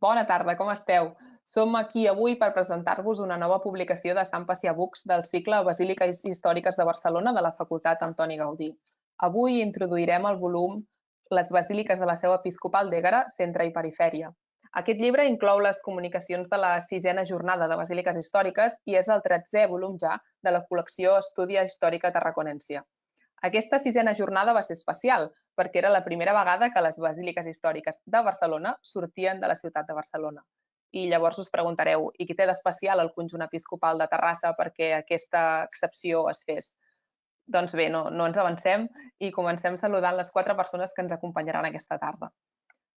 Bona tarda, com esteu? Som aquí avui per presentar-vos una nova publicació de Sant Pacià Books del cicle Basíliques Històriques de Barcelona de la Facultat Antoni Gaudí. Avui introduirem el volum Les Basíliques de la Seu Episcopal d'Éguera, Centre i Perifèria. Aquest llibre inclou les comunicacions de la 6a jornada de Basíliques Històriques i és el 13è volum ja de la col·lecció Estudia Històrica Tarraconensia. Aquesta 6a jornada va ser especial perquè era la primera vegada que les basíliques històriques de Barcelona sortien de la ciutat de Barcelona. I llavors us preguntareu, i què té d'especial el conjunt episcopal de Terrassa perquè aquesta excepció es fes? Doncs bé, no ens avancem i comencem saludant les 4 persones que ens acompanyaran aquesta tarda.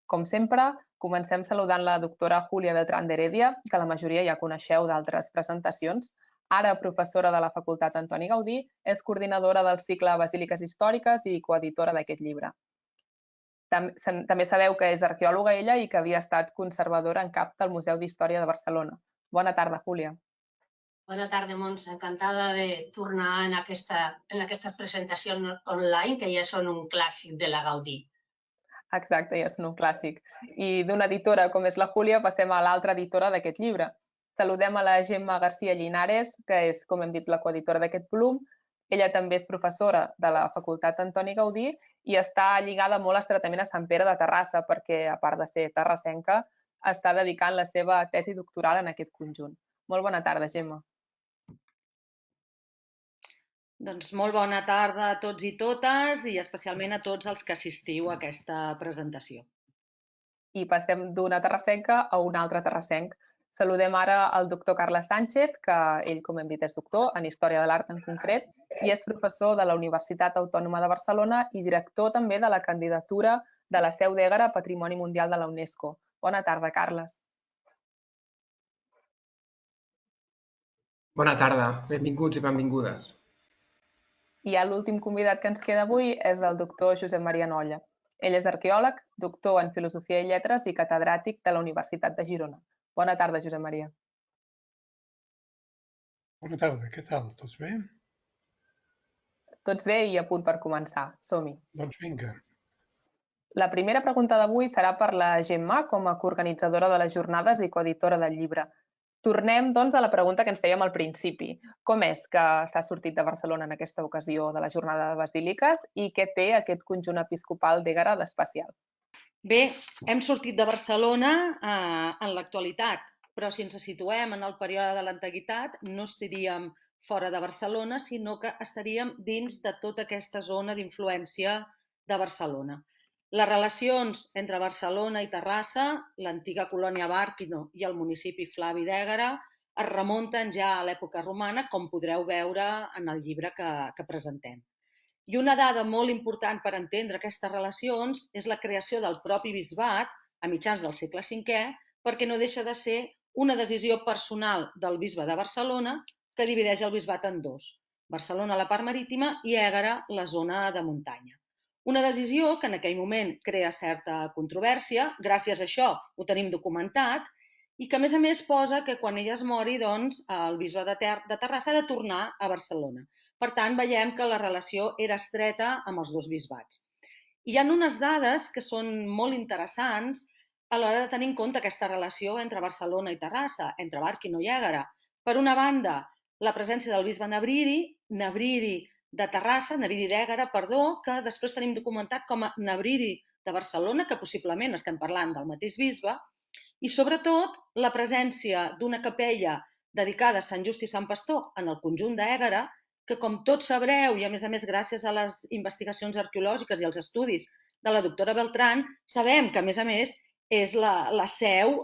Com sempre, comencem saludant la doctora Júlia Beltrán de Heredia, que la majoria ja coneixeu d'altres presentacions. Ara professora de la Facultat Antoni Gaudí, és coordinadora del cicle Basíliques Històriques i coeditora d'aquest llibre. També sabeu que és arqueòloga ella i que havia estat conservadora en cap del Museu d'Història de Barcelona. Bona tarda, Júlia. Bona tarda, Montse. Encantada de tornar en aquestes presentacions online, que ja són un clàssic de la Gaudí. Exacte, ja són un clàssic. I d'una editora com és la Júlia passem a l'altra editora d'aquest llibre. Saludem a la Gemma García Llinares, que és, com hem dit, la coeditora d'aquest volum. Ella també és professora de la Facultat Antoni Gaudí i està lligada molt estretament a Sant Pere de Terrassa perquè, a part de ser terrassenca, està dedicant la seva tesi doctoral en aquest conjunt. Molt bona tarda, Gemma. Doncs molt bona tarda a tots i totes i especialment a tots els que assistiu a aquesta presentació. I passem d'una terrassenca a un altre terrassenc. Saludem ara el doctor Carles Sánchez, que ell, com hem dit, és doctor en Història de l'Art en concret i és professor de la Universitat Autònoma de Barcelona i director també de la candidatura de la Seu d'Éguera a Patrimoni Mundial de la UNESCO. Bona tarda, Carles. Bona tarda, benvinguts i benvingudes. I l'últim convidat que ens queda avui és el doctor Josep Maria Nolla. Ell és arqueòleg, doctor en Filosofia i Lletres i catedràtic de la Universitat de Girona. Bona tarda, Josep Maria. Bona tarda, què tal? Tots bé? Tots bé i a punt per començar. Som-hi. Doncs vinga. La primera pregunta d'avui serà per la Gemma, com a coorganitzadora de les jornades i coeditora del llibre. Tornem, doncs, a la pregunta que ens fèiem al principi. Com és que s'ha sortit de Barcelona en aquesta ocasió de la jornada de Basíliques i què té aquest conjunt episcopal d'Éguera d'especial? Bé, hem sortit de Barcelona en l'actualitat, però si ens situem en el període de l'antiguitat no estaríem fora de Barcelona, sinó que estaríem dins de tota aquesta zona d'influència de Barcelona. Les relacions entre Barcelona i Terrassa, l'antiga colònia Bàrquino i el municipi Flavi d'Éguera, es remunten ja a l'època romana, com podreu veure en el llibre que presentem. I una dada molt important per entendre aquestes relacions és la creació del propi bisbat a mitjans del segle V, perquè no deixa de ser una decisió personal del bisbe de Barcelona que divideix el bisbat en dos, Barcelona la part marítima i Éguera la zona de muntanya. Una decisió que en aquell moment crea certa controvèrsia, gràcies a això ho tenim documentat, i que a més posa que quan ella es mori, doncs, el bisbe de Terrassa ha de tornar a Barcelona. Per tant, veiem que la relació era estreta amb els dos bisbats. Hi ha unes dades que són molt interessants a l'hora de tenir en compte aquesta relació entre Barcelona i Terrassa, entre Bàrquino i Éguera. Per una banda, la presència del bisbe Nebridi de Terrassa, Nebridi d'Éguera, que després tenim documentat com a Nebridi de Barcelona, que possiblement estem parlant del mateix bisbe, i sobretot la presència d'una capella dedicada a Sant Just i Sant Pastor en el conjunt d'Éguera, que com tots sabreu, i a més gràcies a les investigacions arqueològiques i als estudis de la doctora Beltrán, sabem que a més és la seu,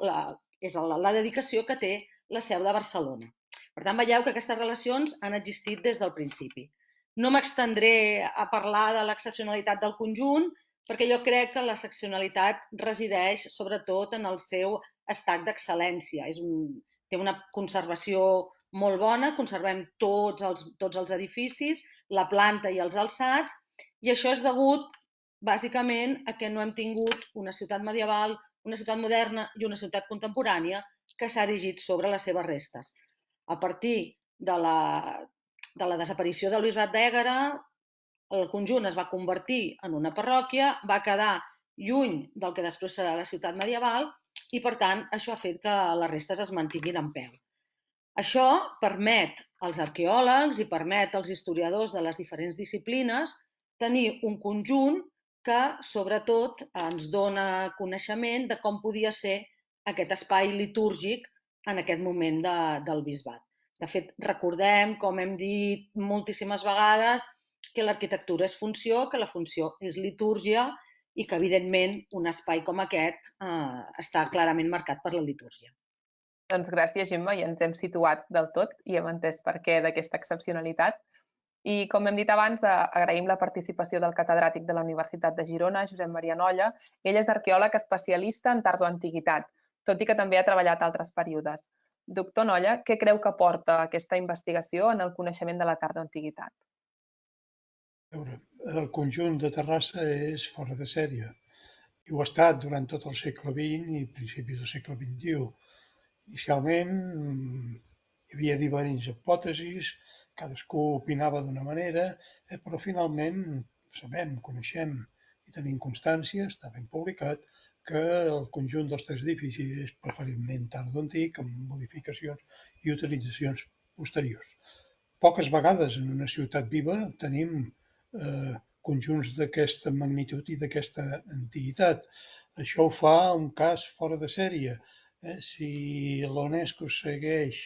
és la dedicació que té la Seu de Barcelona. Per tant, veieu que aquestes relacions han existit des del principi. No m'extendré a parlar de l'excepcionalitat del conjunt, perquè jo crec que l'excepcionalitat resideix sobretot en el seu estat d'excel·lència. Té una conservació molt bona, conservem tots els edificis, la planta i els alçats, i això és degut, bàsicament, a que no hem tingut una ciutat medieval, una ciutat moderna i una ciutat contemporània que s'ha erigit sobre les seves restes. A partir de la desaparició del bisbat d'Éguera, el conjunt es va convertir en una parròquia, va quedar lluny del que després serà la ciutat medieval i per tant això ha fet que les restes es mantinguin en peu. Això permet als arqueòlegs i permet als historiadors de les diferents disciplines tenir un conjunt que, sobretot, ens dona coneixement de com podia ser aquest espai litúrgic en aquest moment del bisbat. De fet, recordem, com hem dit moltíssimes vegades, que l'arquitectura és funció, que la funció és litúrgia i que, evidentment, un espai com aquest està clarament marcat per la litúrgia. Doncs gràcies, Gemma, i ens hem situat del tot i hem entès per què d'aquesta excepcionalitat. I com hem dit abans, agraïm la participació del catedràtic de la Universitat de Girona, Josep Maria Nolla. Ell és arqueòleg especialista en tardoantiguitat, tot i que també ha treballat altres períodes. Doctor Nolla, què creu que aporta aquesta investigació en el coneixement de la tardoantiguitat? El conjunt de Terrassa és fora de sèrie i ho ha estat durant tot el segle XX i principis del segle XXI. Inicialment hi havia diferents hipòtesis, cadascú opinava d'una manera, però finalment sabem, coneixem i tenim constància, està ben publicat, que el conjunt dels tres edificis és preferentment tardoantic, amb modificacions i utilitzacions posteriors. Poques vegades en una ciutat viva tenim conjunts d'aquesta magnitud i d'aquesta antiguitat. Això ho fa un cas fora de sèrie. Si la UNESCO segueix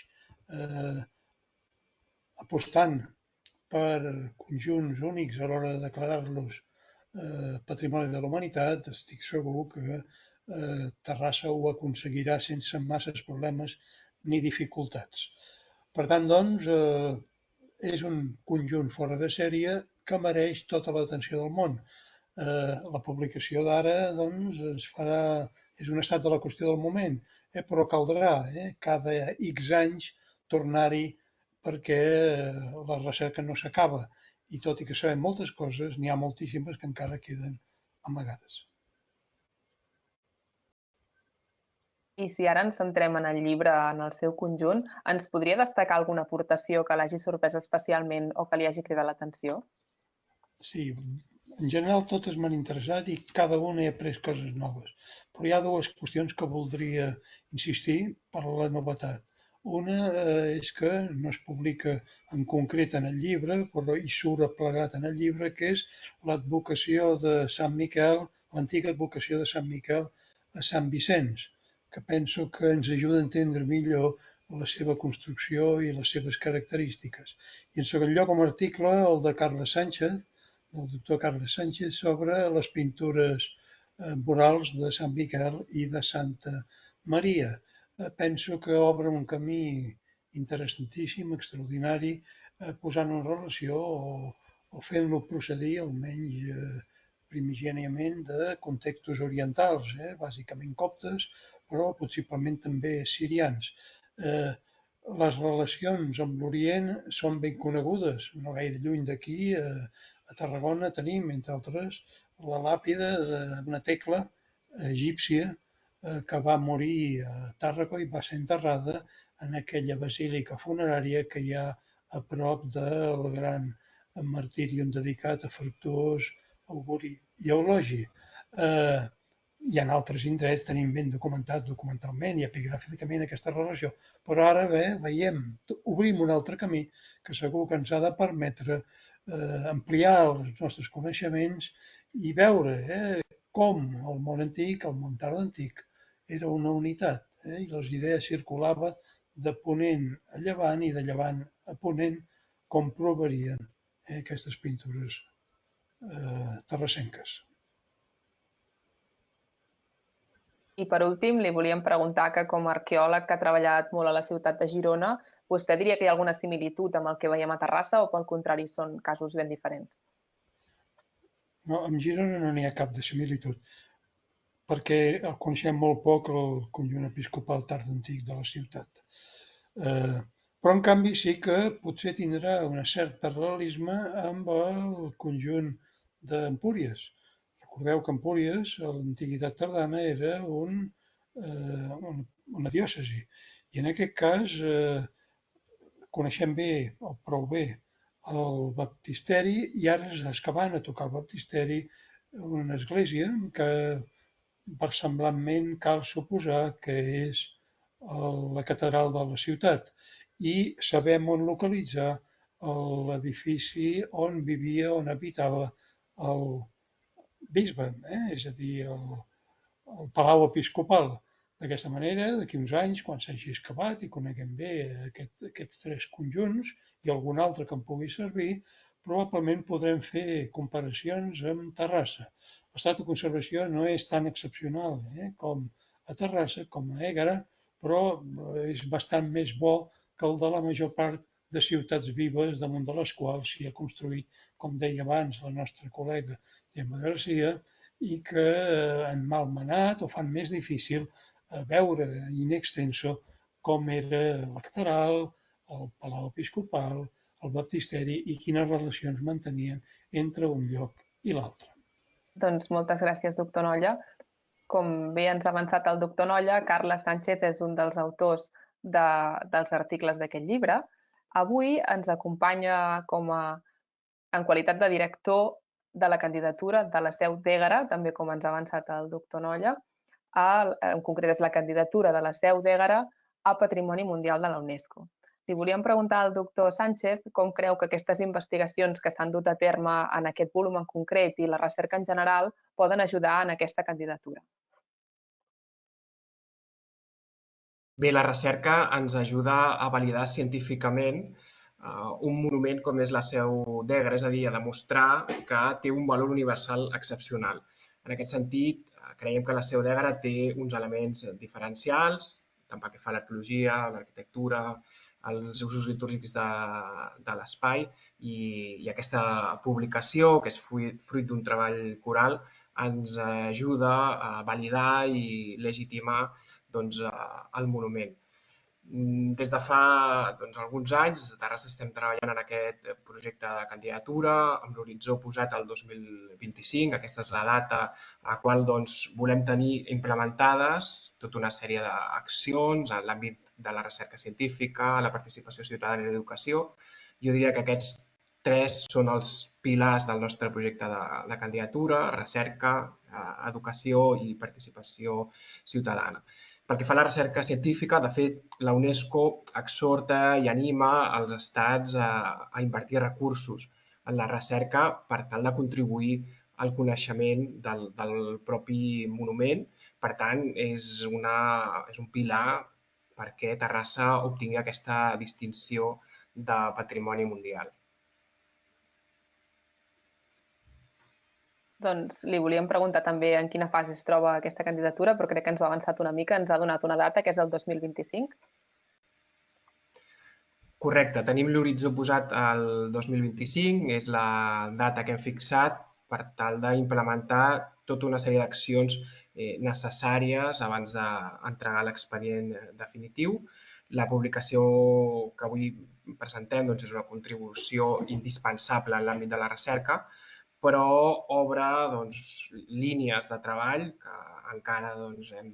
apostant per conjunts únics a l'hora de declarar-los Patrimoni de la Humanitat, estic segur que Terrassa ho aconseguirà sense masses problemes ni dificultats. Per tant, doncs, és un conjunt fora de sèrie que mereix tota l'atenció del món. La publicació d'ara doncs, és un estat de la qüestió del moment, però caldrà cada X anys tornar-hi perquè la recerca no s'acaba. I tot i que sabem moltes coses, n'hi ha moltíssimes que encara queden amagades. I si ara ens centrem en el llibre en el seu conjunt, ens podria destacar alguna aportació que l'hagi sorprès especialment o que li hagi cridat l'atenció? Sí, en general totes m'han interessat i cada una he après coses noves, però hi ha dues qüestions que voldria insistir per la novetat. Una és que no es publica en concret en el llibre, però hi surt aplegat en el llibre, que és l'advocació de Sant Miquel, l'antiga advocació de Sant Miquel a Sant Vicenç, que penso que ens ajuda a entendre millor la seva construcció i les seves característiques. I en segon lloc, com a article, el de Carles Sánchez, del doctor Carles Sánchez, sobre les pintures murals de Sant Miquel i de Santa Maria. Penso que obre un camí interessantíssim, extraordinari, posant en relació o fent-lo procedir, almenys primigèniament, de contextos orientals, bàsicament coptes, però possiblement també sirians. Les relacions amb l'Orient són ben conegudes, no gaire lluny d'aquí. A Tarragona tenim, entre altres, la làpida d'una tecla egípcia que va morir a Tàrrega i va ser enterrada en aquella basílica funerària que hi ha a prop del gran martirium dedicat a Fructuós, Auguri i Eulogi. Hi ha altres indrets, tenim ben documentalment i epigràficament aquesta relació, però ara veiem, obrim un altre camí que segur que ens ha de permetre ampliar els nostres coneixements i veure com el món antic, el món tardoantic, era una unitat i les idees circulaven de ponent a llevant i de llevant a ponent, com provarien aquestes pintures terrassenques. I per últim, li volíem preguntar que com a arqueòleg que ha treballat molt a la ciutat de Girona, vostè diria que hi ha alguna similitud amb el que veiem a Terrassa o pel contrari són casos ben diferents? No, amb Girona no n'hi ha cap de similitud, perquè el coneixem molt poc el conjunt episcopal tardoantic de la ciutat. Però en canvi sí que potser tindrà un cert paral·lelisme amb el conjunt d'Empúries. Recordeu que Empúries, a l'antiguitat tardana, era una diòcesi. I en aquest cas coneixem bé, o prou bé, el baptisteri i ara s'escavant a tocar el baptisteri una església que versemblantment cal suposar que és la catedral de la ciutat i sabem on localitzar l'edifici on vivia, on habitava el bisbe, és a dir, el Palau Episcopal. D'aquesta manera, d'aquí uns anys, quan s'hagi excavat i coneguem bé aquests tres conjunts i algun altre que en pugui servir, probablement podrem fer comparacions amb Terrassa. L'estat de conservació no és tan excepcional com a Terrassa, com a Ègara, però és bastant més bo que el de la major part de ciutats vives damunt de les quals s'hi ha construït, com deia abans la nostra col·lega Gemma Garcia, i que han malmenat o fan més difícil veure in extenso com era la catedral, el Palau Episcopal, el baptisteri i quines relacions mantenien entre un lloc i l'altre. Doncs moltes gràcies, doctor Nolla. Com bé ens ha avançat el doctor Nolla, Carles Sánchez és un dels autors dels articles d'aquest llibre. Avui ens acompanya en qualitat de director de la candidatura de la Seu d'Ègara, també com ens ha avançat el doctor Nolla. En concret és la candidatura de la Seu d'Ègara a Patrimoni Mundial de la UNESCO. Li volíem preguntar al doctor Sánchez com creu que aquestes investigacions que s'han dut a terme en aquest volum en concret i la recerca en general poden ajudar en aquesta candidatura. Bé, la recerca ens ajuda a validar científicament un monument com és la Seu d'Ègara, és a dir, a demostrar que té un valor universal excepcional. En aquest sentit, creiem que la Seu d'Ègara té uns elements diferencials, tant pel que fa a l'arqueologia, l'arquitectura, els usos litúrgics de l'espai, i aquesta publicació, que és fruit d'un treball coral, ens ajuda a validar i legitimar el monument. Des de fa alguns anys, des de Terrassa estem treballant en aquest projecte de candidatura, amb l'horitzó posat al 2025. Aquesta és la data a la qual volem tenir implementades tota una sèrie d'accions en l'àmbit de la recerca científica, la participació ciutadana i l'educació. Jo diria que aquests tres són els pilars del nostre projecte de candidatura: recerca, educació i participació ciutadana. Pel que fa a la recerca científica, de fet, la UNESCO exhorta i anima els estats a invertir recursos en la recerca per tal de contribuir al coneixement del propi monument. Per tant, és un pilar perquè Terrassa obtingui aquesta distinció de patrimoni mundial. Doncs li volíem preguntar també en quina fase es troba aquesta candidatura, però crec que ens ho ha avançat una mica, ens ha donat una data, que és el 2025. Correcte, tenim l'horitzó posat al 2025, és la data que hem fixat per tal d'implementar tota una sèrie d'accions necessàries abans d'entregar l'expedient definitiu. La publicació que avui presentem és una contribució indispensable en l'àmbit de la recerca, però obre línies de treball que encara hem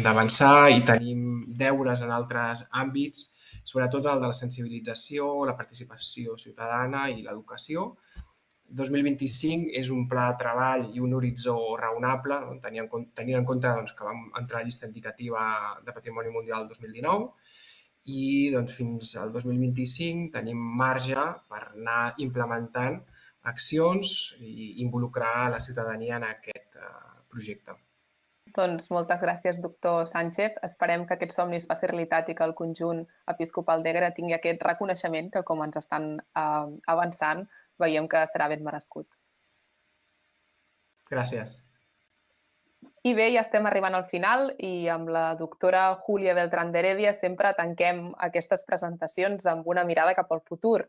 d'avançar i tenim deures en altres àmbits, sobretot el de la sensibilització, la participació ciutadana i l'educació. 2025 és un pla de treball i un horitzó raonable, tenint en compte que vam entrar a la llista indicativa de Patrimoni Mundial el 2019 i fins al 2025 tenim marge per anar implementant accions i involucrar la ciutadania en aquest projecte. Doncs moltes gràcies, doctor Sánchez. Esperem que aquest somni es faci realitat i que el conjunt episcopal d'Ègara tingui aquest reconeixement que, com ens estan avançant, veiem que serà ben merescut. Gràcies. I bé, ja estem arribant al final i amb la doctora Júlia Beltrán de Heredia sempre tanquem aquestes presentacions amb una mirada cap al futur.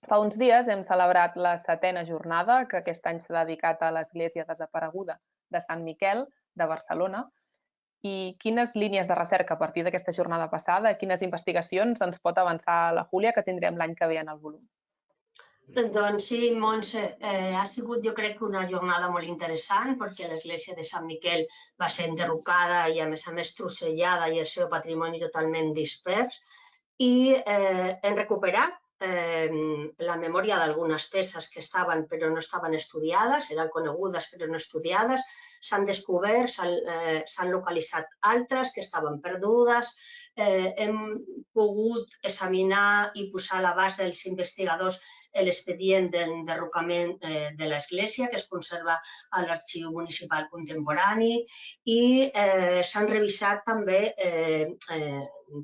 Fa uns dies hem celebrat la 7a jornada, que aquest any s'ha dedicat a l'església desapareguda de Sant Miquel de Barcelona. I quines línies de recerca a partir d'aquesta jornada passada, quines investigacions ens pot avançar la Júlia que tindrem l'any que ve en el volum? Doncs sí, Montse, ha sigut jo crec una jornada molt interessant perquè l'església de Sant Miquel va ser enderrocada i a més trossellada i el seu patrimoni totalment dispers i hem recuperat la memòria d'algunes peces que estaven però no estaven estudiades, eren conegudes però no estudiades. s'han descobert, s'han localitzat altres que estaven perdudes. Hem pogut examinar i posar a l'abast dels investigadors l'expedient d'enderrocament de l'església, que es conserva a l'Arxiu Municipal Contemporani, i s'han revisat també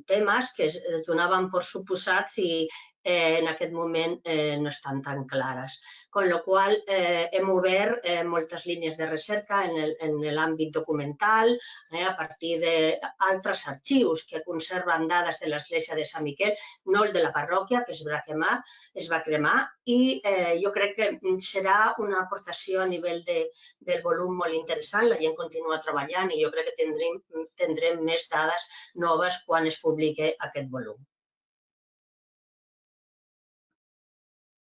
temes que es donaven per suposats i en aquest moment no estan tan clares. Con la qual hem obert moltes línies de recerca en l'àmbit documental a partir d'altres arxius que conserven dades de l'església de Sant Miquel, no el de la parròquia, que es va cremar, i jo crec que serà una aportació a nivell del volum molt interessant. La gent continua treballant i jo crec que tindrem més dades noves quan es publiqui aquest volum.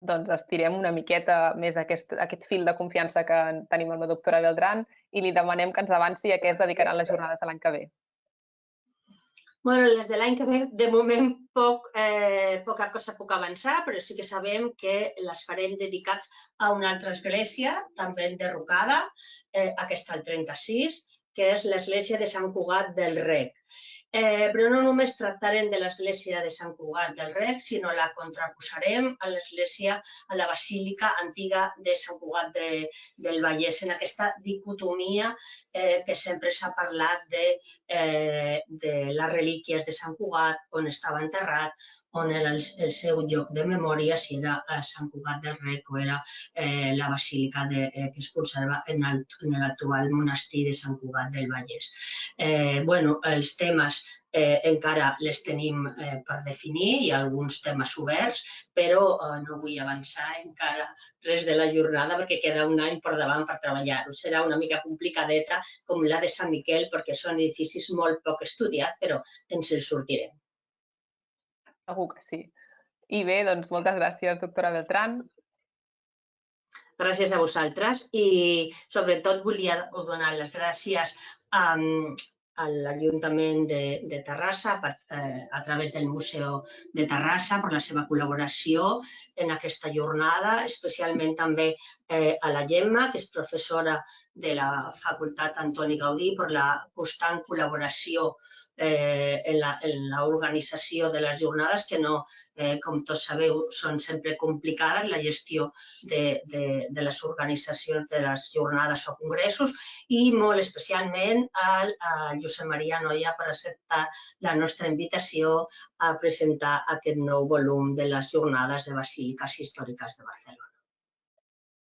Doncs estirem una miqueta més aquest fil de confiança que tenim amb la doctora Beltrán i li demanem que ens avanci a què es dedicaran les jornades de l'any que ve. Bueno, les de l'any que ve, de moment, poca cosa puc avançar, però sí que sabem que les farem dedicats a una altra església, també enderrocada, aquesta el 36, que és l'església de Sant Cugat del Rec. Però no només tractarem de l'església de Sant Cugat del Rec, sinó la contraposarem a l'església, a la basílica antiga de Sant Cugat del Vallès, en aquesta dicotomia que sempre s'ha parlat de les relíquies de Sant Cugat, on estava enterrat, on era el seu lloc de memòria, si era Sant Cugat del Rec o era la basílica que es conserva en l'actual monestir de Sant Cugat del Vallès. Els temes encara les tenim per definir, hi ha alguns temes oberts, però no vull avançar encara res de la jornada perquè queda un any per davant per treballar-ho. Serà una mica complicadeta com la de Sant Miquel perquè són edificis molt poc estudiats, però ens en sortirem. Segur que sí. I bé, doncs moltes gràcies, doctora Beltrán. Gràcies a vosaltres i sobretot volia donar les gràcies a l'Ajuntament de Terrassa a través del Museu de Terrassa per la seva col·laboració en aquesta jornada, especialment també a la Gemma, que és professora de la Facultat Antoni Gaudí, per la constant col·laboració en l'organització de les jornades, que no, com tots sabeu, són sempre complicades, la gestió de les organitzacions de les jornades o congressos, i molt especialment a Josep Maria Noia per acceptar la nostra invitació a presentar aquest nou volum de les jornades de Basíliques Històriques de Barcelona.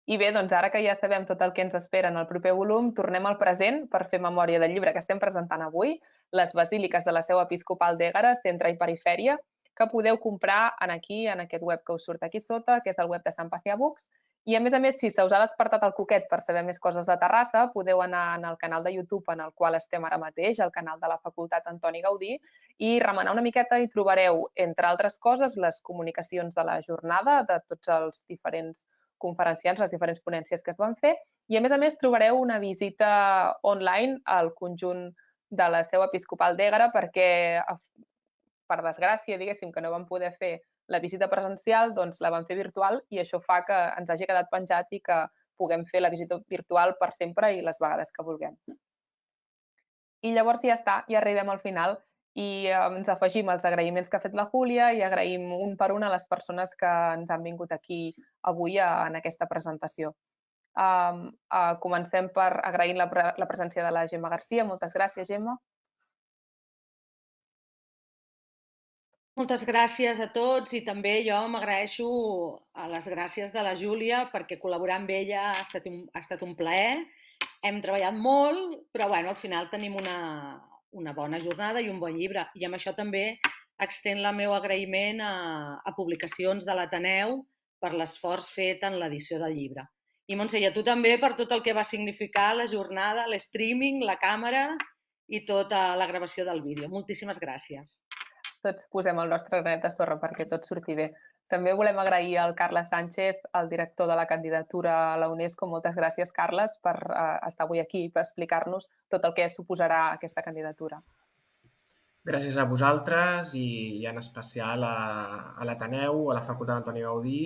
I bé, doncs ara que ja sabem tot el que ens espera en el proper volum, tornem al present per fer memòria del llibre que estem presentant avui, Les Basíliques de la Seu Episcopal d'Ègara, Centre i Perifèria, que podeu comprar aquí, en aquest web que us surt aquí sota, que és el web de Sant Pacià Books. I a més, si se us ha despertat el coquet per saber més coses de Terrassa, podeu anar al canal de YouTube en el qual estem ara mateix, el canal de la Facultat Antoni Gaudí, i remenar una miqueta i trobareu, entre altres coses, les comunicacions de la jornada, de tots els diferents conferenciants, les diferents ponències que es van fer, i a més trobareu una visita online al conjunt de la Seu Episcopal d'Ègara perquè, per desgràcia, diguéssim, que no vam poder fer la visita presencial, doncs la vam fer virtual i això fa que ens hagi quedat penjat i que puguem fer la visita virtual per sempre i les vegades que vulguem. I llavors ja està, ja arribem al final i ens afegim als agraïments que ha fet la Júlia i agraïm un per una a les persones que ens han vingut aquí avui en aquesta presentació. Comencem per agrair la presència de la Gemma Garcia. Moltes gràcies, Gemma. Moltes gràcies a tots i també jo m'agraeixo a les gràcies de la Júlia perquè col·laborar amb ella ha estat un plaer. Hem treballat molt, però al final tenim una bona jornada i un bon llibre. I amb això també extenc el meu agraïment a Publicacions de l'Ateneu per l'esforç fet en l'edició del llibre. I Montse, i a tu també per tot el que va significar la jornada, l'streaming, la càmera i tota la gravació del vídeo. Moltíssimes gràcies. Tots posem el nostre granet de sorra perquè tot surti bé. També volem agrair al Carles Sánchez, el director de la candidatura a la UNESCO. Moltes gràcies, Carles, per estar avui aquí i per explicar-nos tot el que suposarà aquesta candidatura. Gràcies a vosaltres i en especial a l'Ateneu, a la Facultat Antoni Gaudí,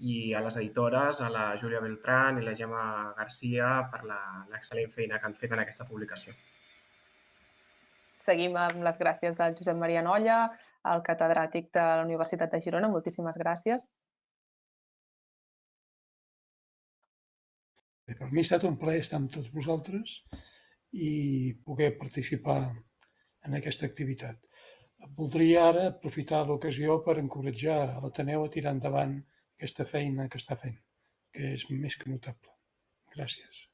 i a les editores, a la Júlia Beltrán i la Gemma Garcia per l'excel·lent feina que han fet en aquesta publicació. Seguim amb les gràcies del Josep Maria Nolla, el catedràtic de la Universitat de Girona. Moltíssimes gràcies. Bé, per mi ha estat un plaer estar amb tots vosaltres i poder participar en aquesta activitat. Voldria ara aprofitar l'ocasió per encoratjar a l'Ateneu a tirar endavant aquesta feina que està fent, que és més que notable. Gràcies.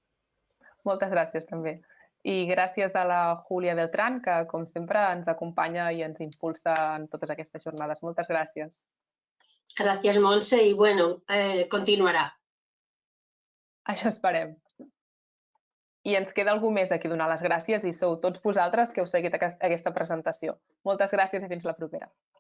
Moltes gràcies també. I gràcies a la Júlia Beltrán, que com sempre ens acompanya i ens impulsa en totes aquestes jornades. Moltes gràcies. Gràcies, Montse, i bueno, continuarà. Això esperem. I ens queda algú més a qui donar les gràcies i sou tots vosaltres que heu seguit aquesta presentació. Moltes gràcies i fins la propera.